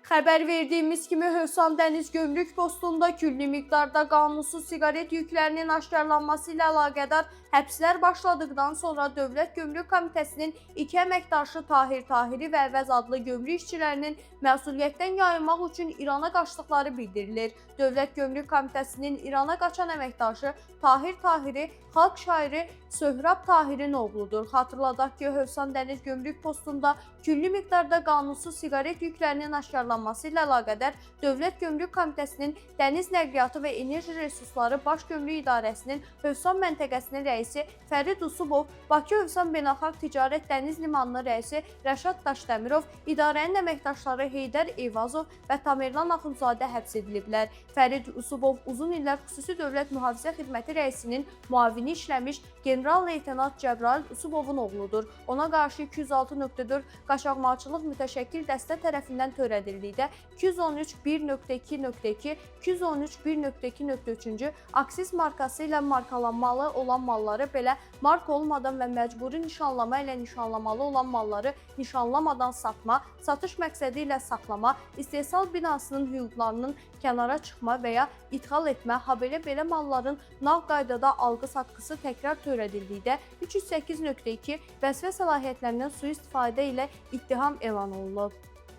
Xəbər verdiyimiz kimi Hövsan Dəniz Gömrük Postunda külli miqdarda qanunsuz siqaret yüklərinin aşkarlanması ilə əlaqədar həbslər başladıqdan sonra Dövlət Gömrük Komitəsinin 2 əməkdaşı Tahir Tahiri və Əvəz adlı gömrük işçilərinin məsuliyyətdən yayınmaq üçün İrana qaçdıqları bildirilir. Dövlət Gömrük Komitəsinin İrana qaçan əməkdaşı Tahir Tahiri xalq şairi Söhrab Tahirin oğludur. Xatırladaq ki, Hövsan Dəniz Gömrük Postunda külli miqdarda qanunsuz siqaret yüklərinin aşkarlanması ilə əlaqədar Dövlət Gömrük Komitəsinin Dəniz Nəqliyyatı və Enerji Resursları Baş Gömrük İdarəsinin Hövsan məntəqəsinin rəisi Fərid Usubov, Bakı Hövsan Beynəlxalq Ticarət Dəniz Limanının rəisi Rəşad Daşdəmirov, idarənin əməkdaşları Heydər Eyvazov və Tamerlan Axundzadə həbs ediliblər. Fərid Usubov uzun illər xüsusi dövlət mühafizə xidməti rəisinin müavini işləmiş general-leytenant Cəbrayıl Usubovun oğludur. Ona qarşı 206.4 qaçaqmalçılıq mütəşəkkil dəstə tərəfindən törədildikdə 213.1.2.2, 213.1.2.3-cü aksiz markası ilə markalanmalı olan malları belə marka olmadan və məcburi nişanlama ilə nişanlamalı olan malları nişanlamadan satma, satış məqsədi ilə saxlama, istehsal binasının hüquqlarının kənara çıxma və ya idxal etmə, habelə belə malların nağd qaydada alqı-satqısı təkrar törədildikdə 308.2 vəzifə səlahiyyətlərindən sui-istifadə ilə ittiham elan olunub.